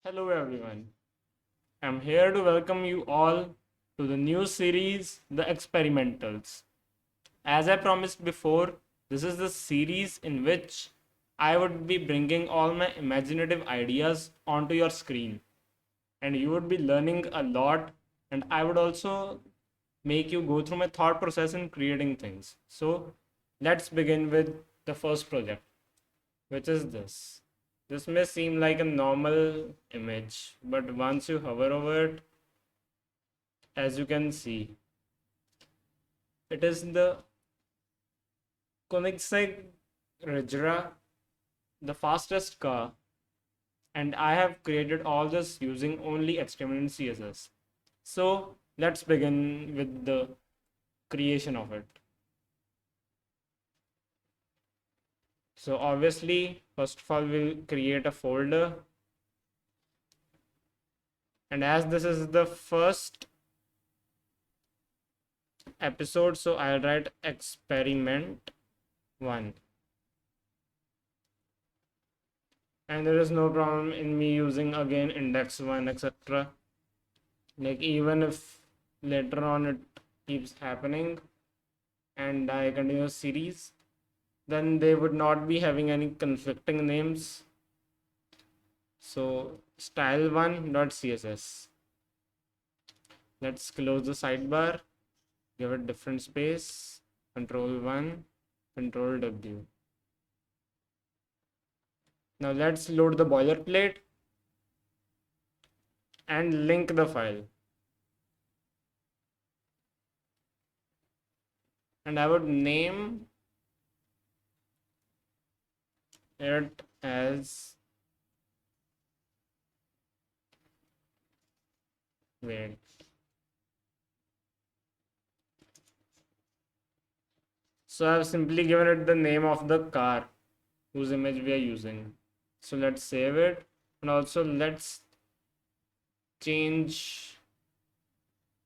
Hello everyone. I'm here to welcome you all to the new series, The Experimentals. As I promised before, this is the series in which I would be bringing all my imaginative ideas onto your screen. And you would be learning a lot, and I would also make you go through my thought process in creating things. So, let's begin with the first project, which is this. This may seem like a normal image, but once you hover over it, as you can see, it is the Koenigsegg Regera, the fastest car, and I have created all this using only HTML and CSS. So let's begin with the creation of it. So obviously, first of all, we'll create a folder. And as this is the first episode, so I'll write experiment 1. And there is no problem in me using again index 1, etc. Like, even if later on it keeps happening and I continue series, then they would not be having any conflicting names. So style1.css. Let's close the sidebar, give it different space, control 1, control W. Now let's load the boilerplate and link the file. And I would name it as, wait, so I've simply given it the name of the car whose image we are using. So let's save it, and also let's change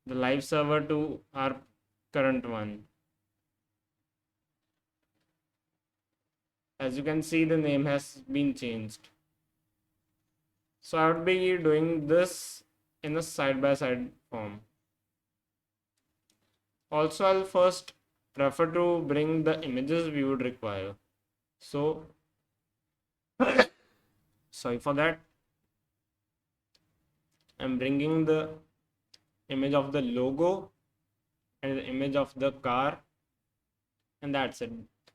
the live server to our current one. As you can see, the name has been changed. So I would be doing this in a side-by-side form. Also, I'll first prefer to bring the images we would require. So, sorry for that. I'm bringing the image of the logo and the image of the car, and that's it.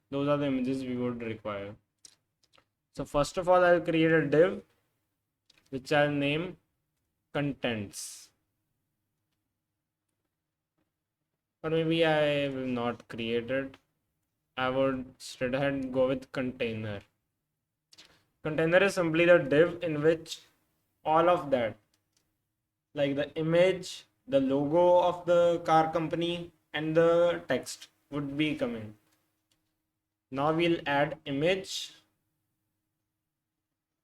Those are the images we would require. So first of all, I'll create a div which I'll name contents, or maybe I will not create it. I would straight ahead go with container. Container is simply the div in which all of that, like the image, the logo of the car company, and the text, would be coming. Now we'll add image,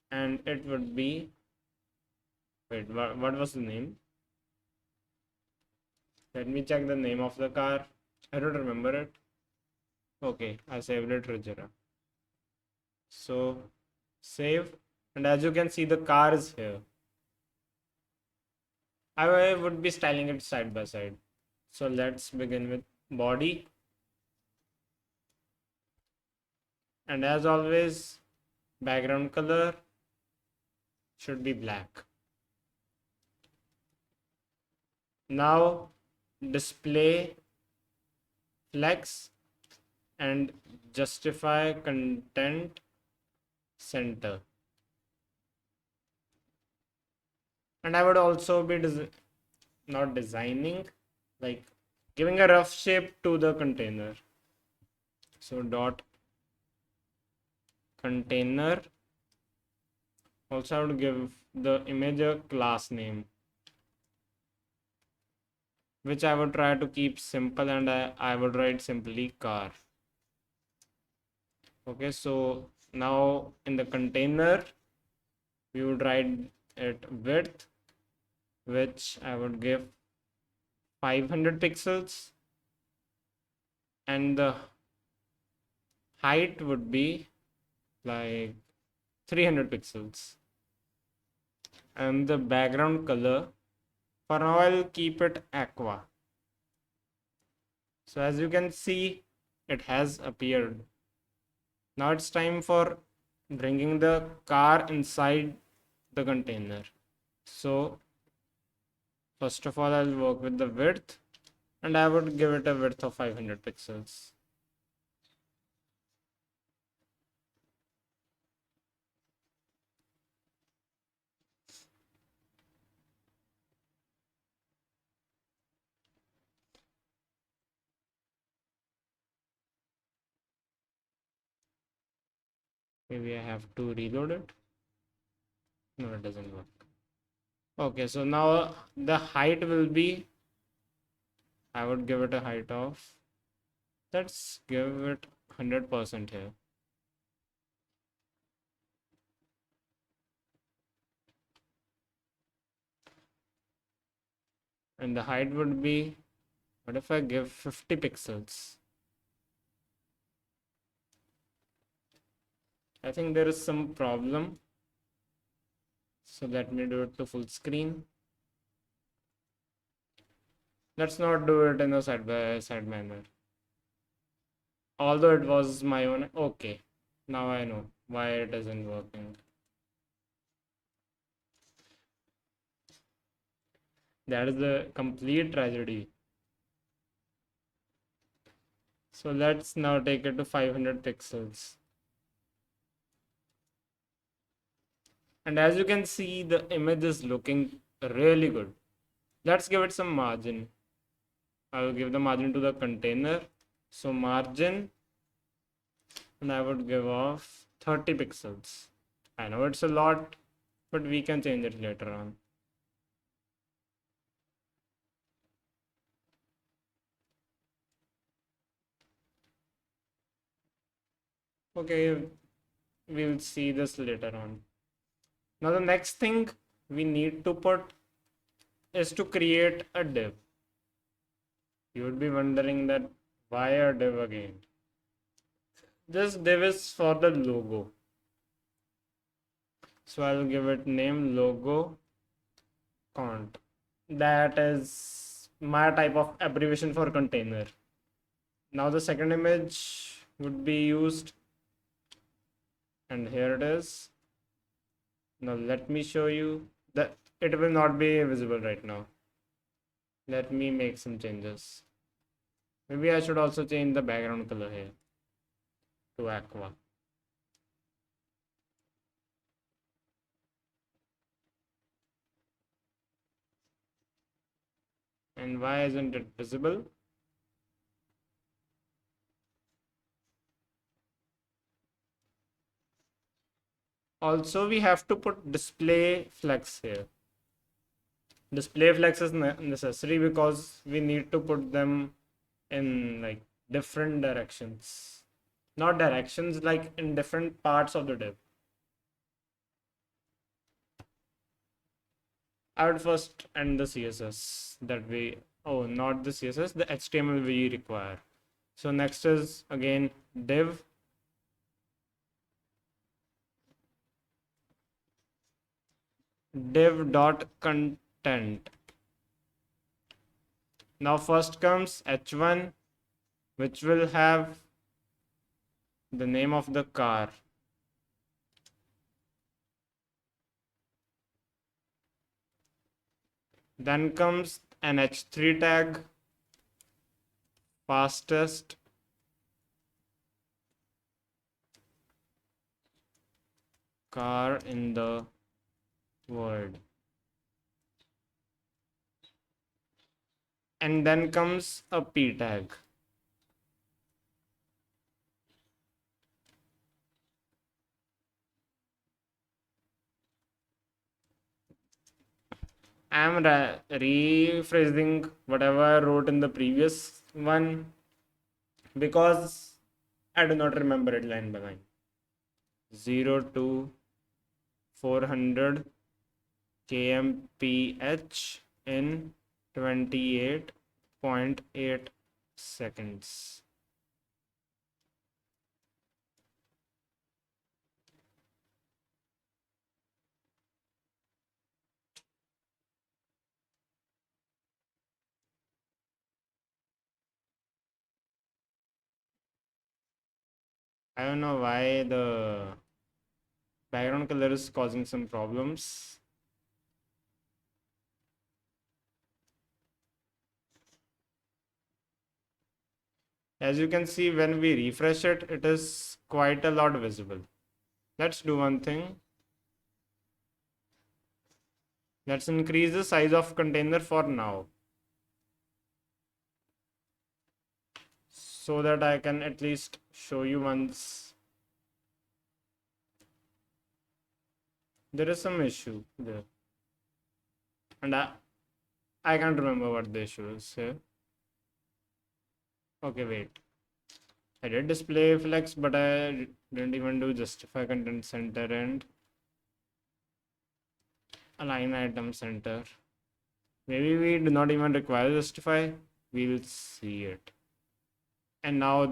and it would be, wait, what was the name? Let me check the name of the car. I don't remember it. Okay, I saved it, Regera. So save, and as you can see, the car is here. I would be styling it side by side. So let's begin with body. And as always, background color should be black. Now display flex and justify content center. And I would also be not designing, like giving a rough shape to the container. So dot container. Also, I would give the image a class name, which I would try to keep simple, and I would write simply car. Okay, so now in the container, we would write it width, which I would give 500 pixels, and the height would be like 300 pixels. And the background color, for now I'll keep it aqua. So as you can see, it has appeared. Now it's time for bringing the car inside the container. So first of all, I'll work with the width, and I would give it a width of 500 pixels. Maybe I have to reload it. No, it doesn't work. Okay, so now the height will be, I would give it a height of, let's give it 100% here. And the height would be, what if I give 50 pixels? I think there is some problem. So let me do it to full screen. Let's not do it in a side by side manner. Although it was my own. Okay, now I know why it isn't working. That is the complete tragedy. So let's now take it to 500 pixels. And as you can see, the image is looking really good. Let's give it some margin. I will give the margin to the container. So margin, and I would give off 30 pixels. I know it's a lot, but we can change it later on. Okay, we'll see this later on. Now the next thing we need to put is to create a div. You would be wondering that why a div again? This div is for the logo. So I'll give it name logo cont. That is my type of abbreviation for container. Now the second image would be used, and here it is. Now let me show you that it will not be visible right now. Let me make some changes. Maybe I should also change the background color here to aqua. And why isn't it visible? Also, we have to put display flex here. Display flex is necessary because we need to put them in like different directions. Not directions, like in different parts of the div. I would first end the CSS that we, oh, not the CSS, the HTML we require. So next is again div div.content. Now first comes h1, which will have the name of the car. Then comes an h3 tag, fastest car in the world. And then comes a p tag. I'm rephrasing whatever I wrote in the previous one because I do not remember it line by line. 0 to 400 kmph in 28.8 seconds. I don't know why the background color is causing some problems. As you can see, when we refresh it, it is quite a lot visible. Let's do one thing. Let's increase the size of container for now, so that I can at least show you once. There is some issue there. And I can't remember what the issue is here. Okay, wait. I did display flex, but I didn't even do justify content center and align item center. Maybe we do not even require justify. We'll see it. And now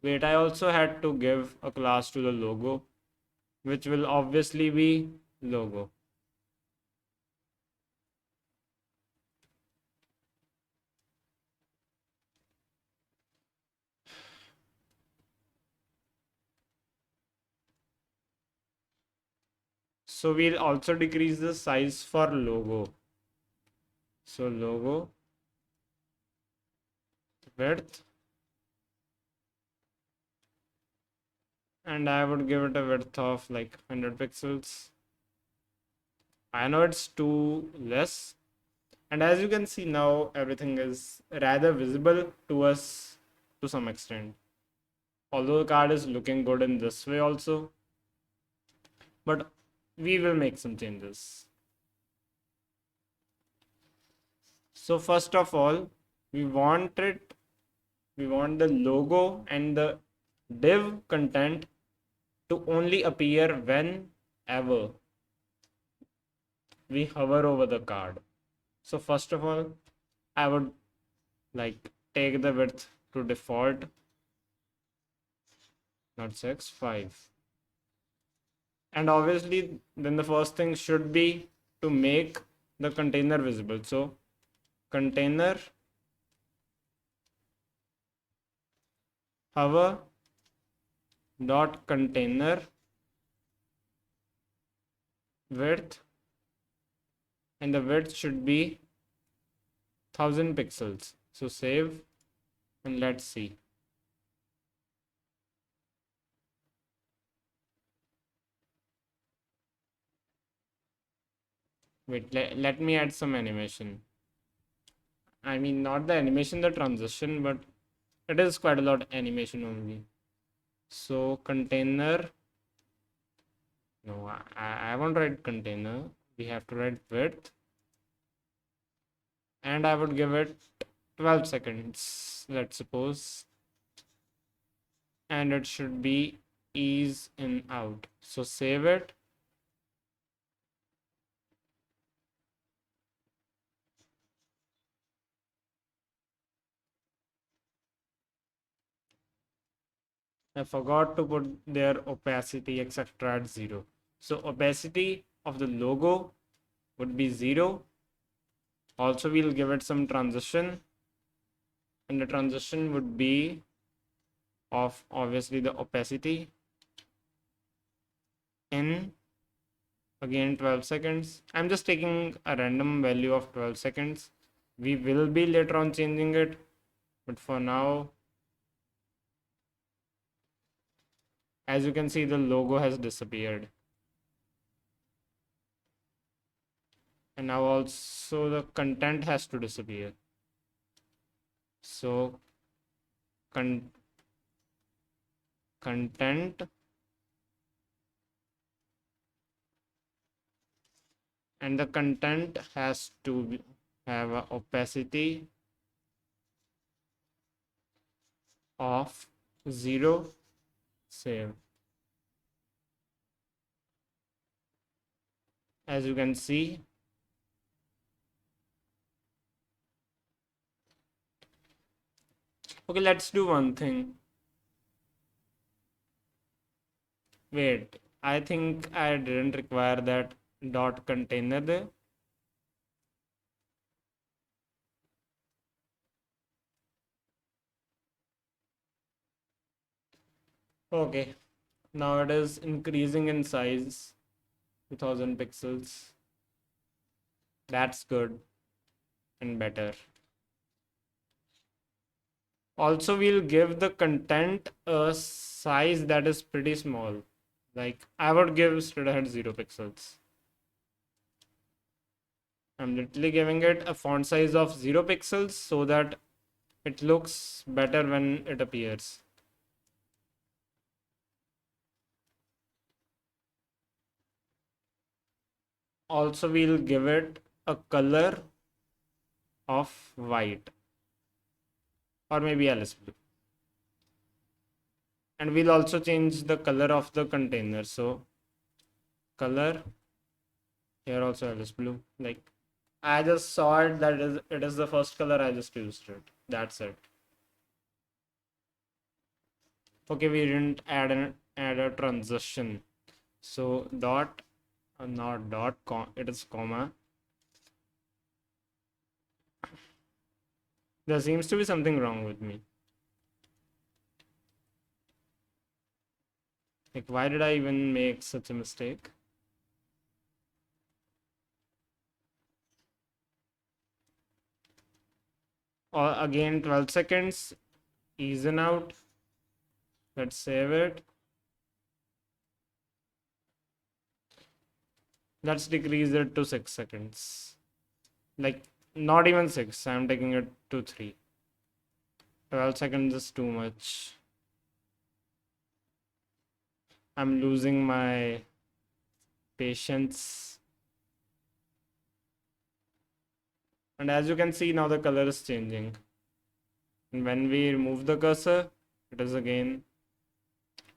wait, I also had to give a class to the logo, which will obviously be logo. So we'll also decrease the size for logo. So logo width, and I would give it a width of like 100 pixels. I know it's too less, and as you can see now, everything is rather visible to us to some extent. Although the card is looking good in this way also, but we will make some changes. So first of all, we want the logo and the div content to only appear whenever we hover over the card. So first of all, I would like take the width to default, not 6, 5. And obviously then the first thing should be to make the container visible. So container hover dot container width, and the width should be 1000 pixels. So save and let's see. Wait, let me add some animation. I mean, not the animation, the transition, but it is quite a lot animation only. So container, no, I won't write container. We have to write width, and I would give it 12 seconds, let's suppose. And it should be ease in out. So save it. I forgot to put their opacity, etc. at 0. So opacity of the logo would be 0. Also, we'll give it some transition, and the transition would be of obviously the opacity in again 12 seconds. I'm just taking a random value of 12 seconds. We will be later on changing it, but for now, as you can see, the logo has disappeared. And now also the content has to disappear. So content and the content has to have a opacity of 0. Save. As you can see, okay, let's do one thing. Wait, I think I didn't require that dot container there. Okay, now it is increasing in size, 2000 pixels. That's good and better. Also, we'll give the content a size that is pretty small. Like I would give straight ahead 0 pixels. I'm literally giving it a font size of 0 pixels so that it looks better when it appears. Also, we'll give it a color of white or maybe Alice blue. And we'll also change the color of the container. So color here also Alice blue. Like I just saw it that it is the first color, I just used it. That's it. Okay, we didn't add a transition. So dot not dot it is comma. There seems to be something wrong with me. Like why did I even make such a mistake? Or again 12 seconds, easen out. Let's save it. Let's decrease it to 6 seconds. Like not even 6, I'm taking it to 3. 12 seconds is too much. I'm losing my patience. And as you can see now the color is changing. And when we remove the cursor, it is again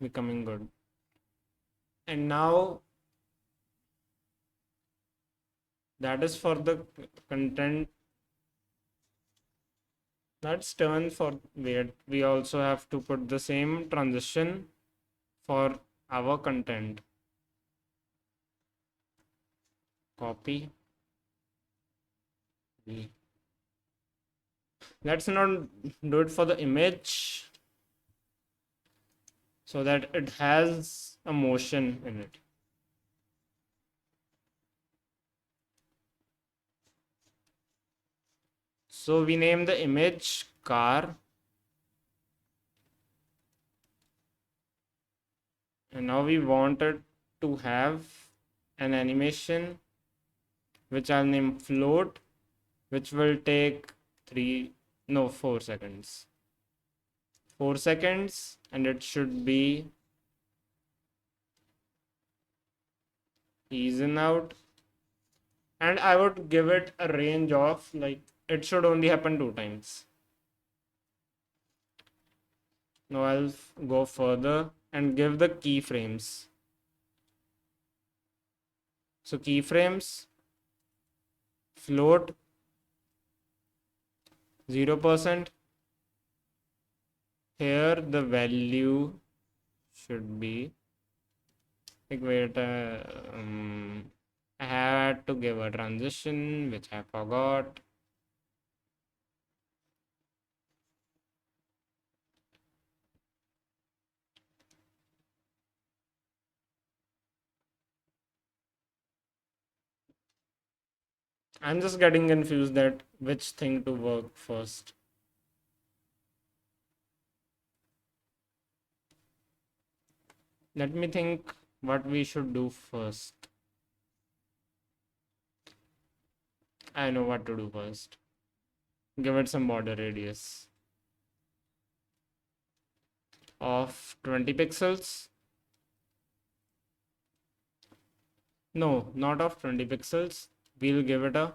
becoming good. And now that is for the content. Let's turn for wait. We also have to put the same transition for our content. Copy. Let's not do it for the image so that it has a motion in it. So we name the image car. And now we want it to have an animation which I'll name float, which will take 4 seconds. 4 seconds, and it should be easen out. And I would give it a range of like it should only happen 2 times. Now I'll go further and give the keyframes. So keyframes, float 0%. Here the value should be like wait, I had to give a transition which I forgot. I'm just getting confused that which thing to work first. Let me think what we should do first. I know what to do first. Give it some border radius of 20 pixels. No, not of 20 pixels. We'll give it a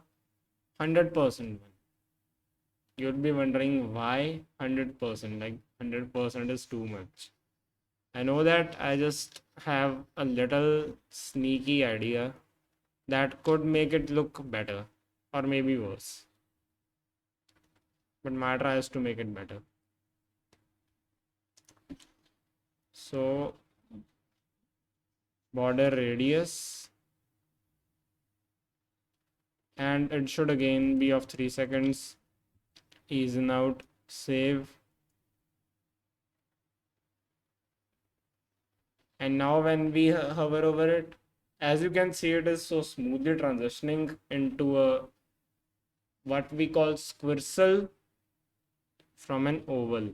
100% one. You'd be wondering why 100%? Like 100% is too much. I know that I just have a little sneaky idea that could make it look better or maybe worse. But my try is to make it better. So border radius, and it should again be of 3 seconds. Easen out, save. And now when we hover over it, as you can see, it is so smoothly transitioning into a what we call squircle from an oval.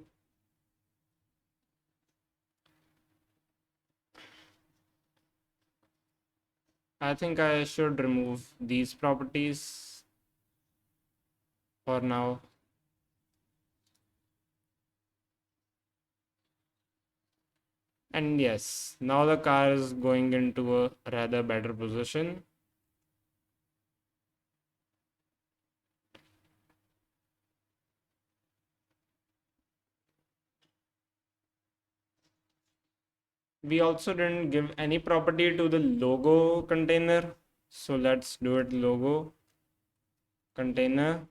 I think I should remove these properties for now. And yes, now the car is going into a rather better position. We also didn't give any property to the logo container. So let's do it logo container.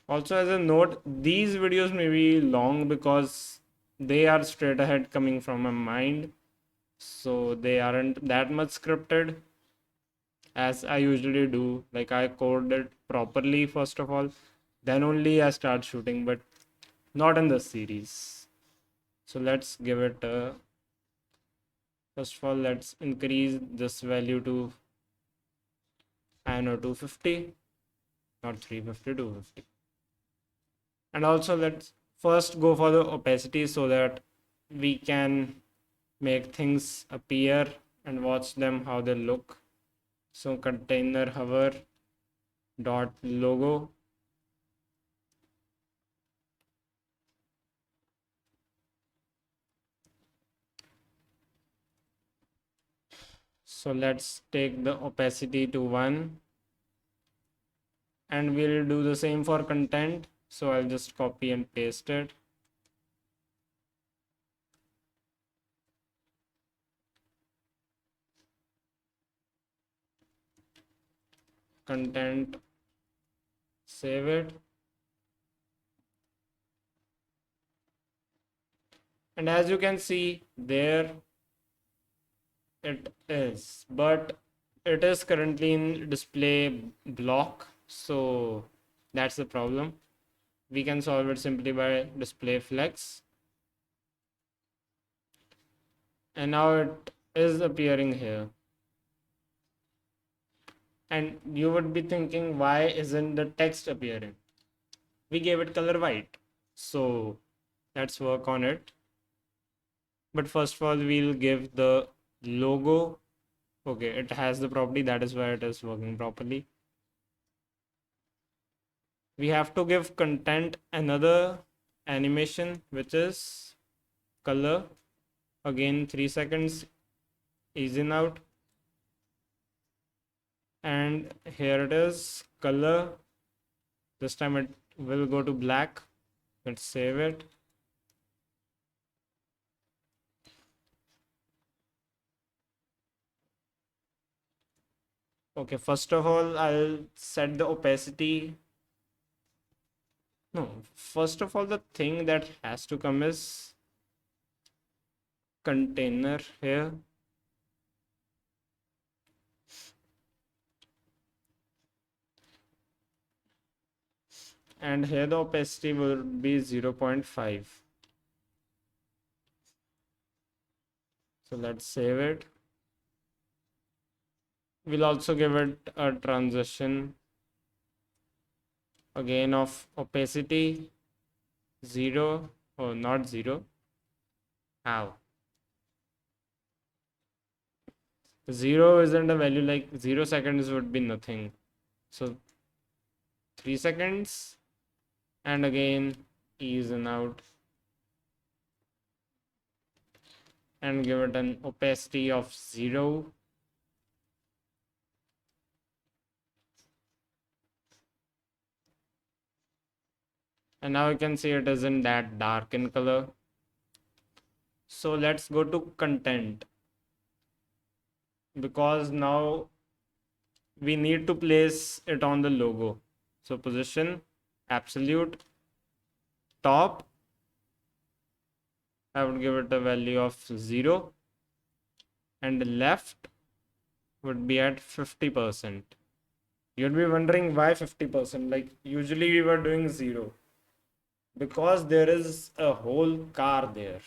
Also, as a note, these videos may be long because they are straight ahead coming from my mind. So they aren't that much scripted as I usually do. Like I code it properly first of all, then only I start shooting, but not in the series. So let's give it a, first of all, let's increase this value to, I know, 250, not 350, 250. And also let's first go for the opacity so that we can make things appear and watch them how they look. So container hover dot logo. So let's take the opacity to 1 and we'll do the same for content. So I'll just copy and paste it. Content, save it. And as you can see, there it is, but it is currently in display block. So that's the problem. We can solve it simply by display flex. And now it is appearing here. And you would be thinking, why isn't the text appearing? We gave it color white. So let's work on it. But first of all, we'll give the logo. Okay, it has the property, that is why it is working properly. We have to give content another animation, which is color. Again, 3 seconds, ease in out. And here it is, color. This time it will go to black. Let's save it. Okay, first of all, I'll set the opacity. No, first of all, the thing that has to come is container here. And here the opacity will be 0.5. So let's save it. We'll also give it a transition again of opacity 0 or not 0. How? 0 isn't a value, like 0 seconds would be nothing. So 3 seconds and again ease in out and give it an opacity of 0. And now you can see it isn't that dark in color. So let's go to content, because now we need to place it on the logo. So position, absolute, top, I would give it a value of 0, and left would be at 50%. You'd be wondering why 50%, like usually we were doing 0, because there is a whole car there.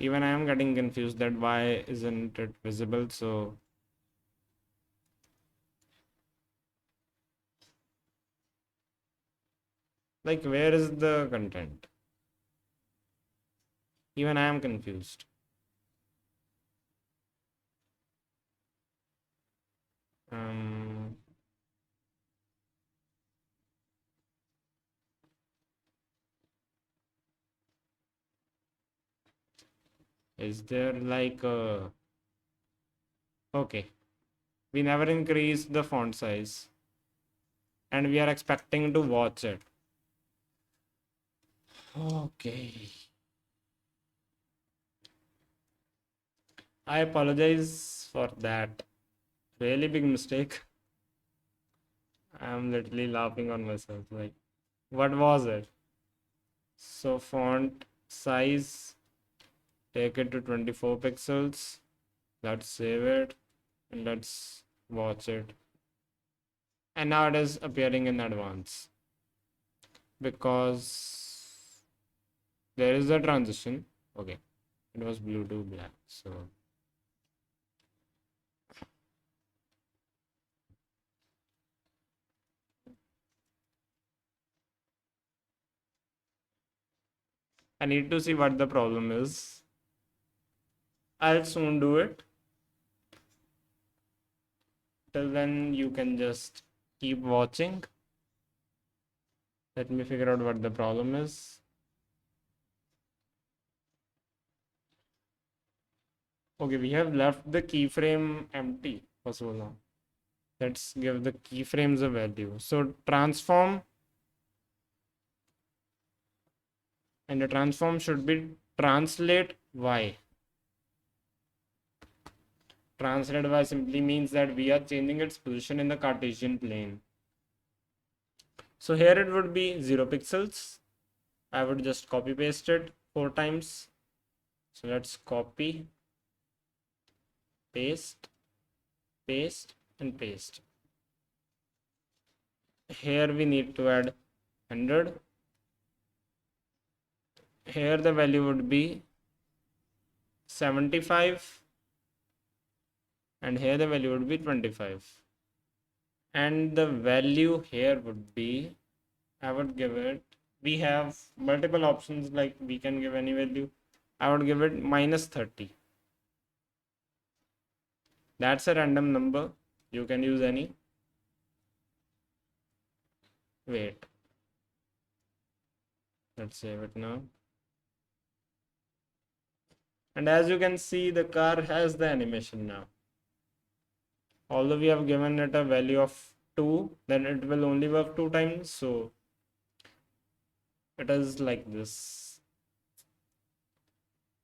Even I am getting confused that why isn't it visible. So like, where is the content? Even I am confused. Um, is there like a... Okay, we never increase the font size and we are expecting to watch it. Okay. I apologize for that. Really big mistake. I'm literally laughing on myself. Like, what was it? So, font size, take it to 24 pixels. Let's save it and let's watch it. And now it is appearing in advance because there is a transition. Okay, it was blue to black. So, I need to see what the problem is. I'll soon do it. Till then, you can just keep watching. Let me figure out what the problem is. Okay, we have left the keyframe empty for so long. Let's give the keyframes a value. So transform, and the transform should be translate y. Translate y simply means that we are changing its position in the Cartesian plane. So here it would be 0 pixels. I would just copy paste it 4 times. So let's copy, paste, paste, and paste. Here we need to add 100. Here the value would be 75, and here the value would be 25. And the value here would be, I would give it, we have multiple options, like we can give any value. I would give it -30. That's a random number. You can use any. Wait. Let's save it now. And as you can see, the car has the animation now. Although we have given it a value of 2, then it will only work 2 times. So it is like this.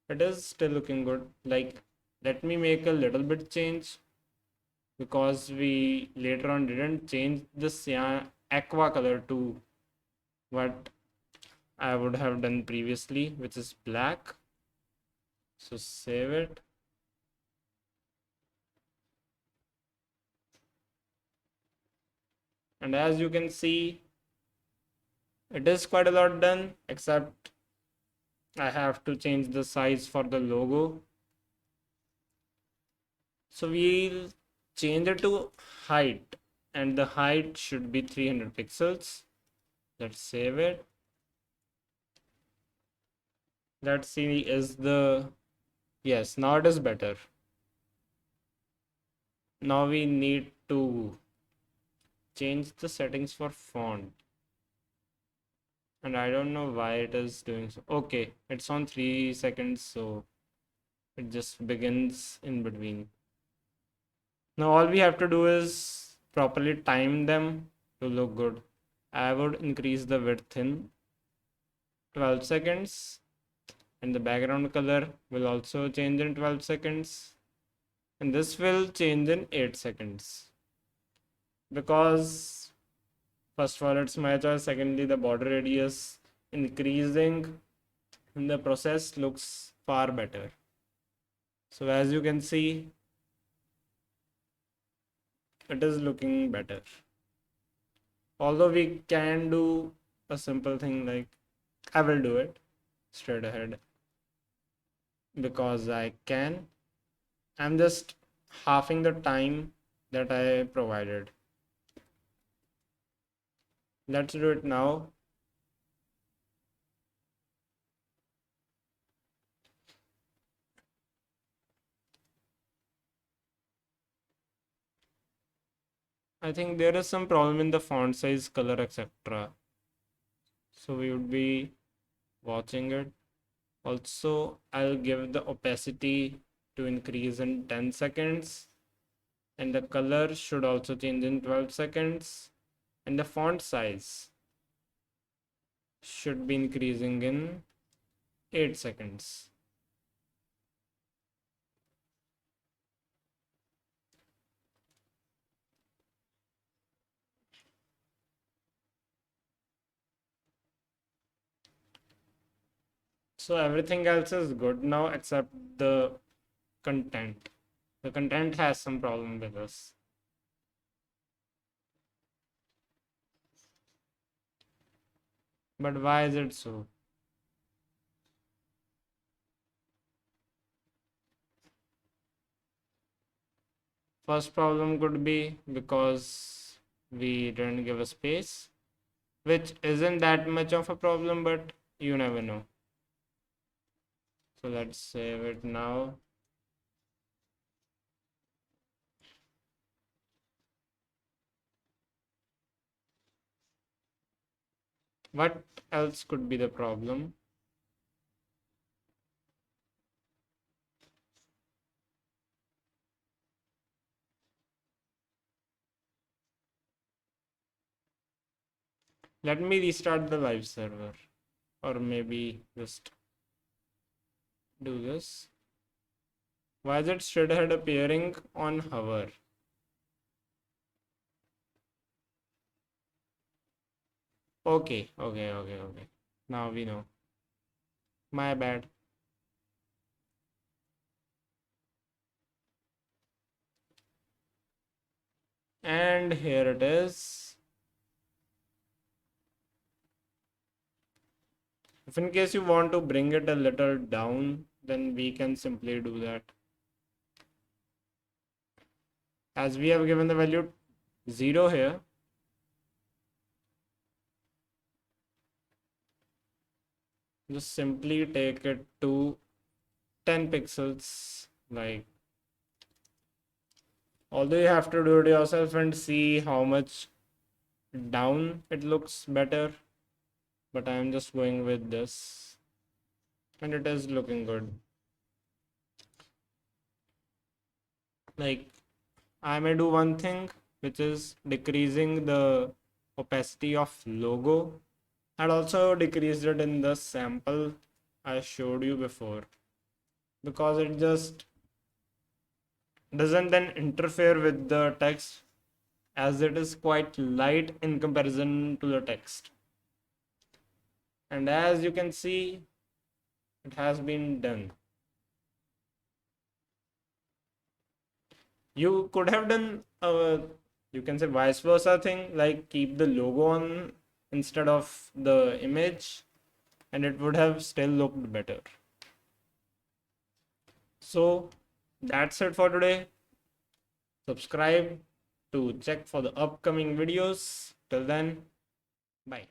It is still looking good. Like, let me make a little bit change, because we later on didn't change the cyan aqua color to what I would have done previously, which is black. So save it. And as you can see, it is quite a lot done, except I have to change the size for the logo. So we'll change it to height, and the height should be 300 pixels. Let's save it. Let's see, is the... Yes, now it is better. Now we need to change the settings for font. And I don't know why it is doing so. Okay, it's on 3 seconds, so it just begins in between. Now all we have to do is properly time them to look good. I would increase the width in 12 seconds, and the background color will also change in 12 seconds, and this will change in 8 seconds, because first of all, it's my choice. Secondly, the border radius increasing in the process looks far better. So as you can see, it is looking better. Although we can do a simple thing, like I will do it straight ahead. because I can. I'm just halving the time that I provided. Let's do it now. I think there is some problem in the font size, color, etc. So we would be watching it. Also, I'll give the opacity to increase in 10 seconds. And the color should also change in 12 seconds. And the font size should be increasing in 8 seconds. So everything else is good now except the content. The content has some problem with us. But why is it so? First problem could be because we didn't give a space, which isn't that much of a problem, but you never know. So let's save it now. What else could be the problem? Let me restart the live server, or maybe just do this. Why is it straight ahead appearing on hover? Okay. Now we know. My bad. And here it is. If in case you want to bring it a little down, then we can simply do that. As we have given the value 0 here, just simply take it to 10 pixels. Like, although you have to do it yourself and see how much down it looks better, but I am just going with this and it is looking good. Like, I may do one thing, which is decreasing the opacity of logo. I'd also decreased it in the sample I showed you before, because it just doesn't then interfere with the text, as it is quite light in comparison to the text. And as you can see, it has been done. You could have done you can say vice versa thing, like keep the logo on instead of the image, and it would have still looked better. So that's it for today. Subscribe to check for the upcoming videos. Till then, bye.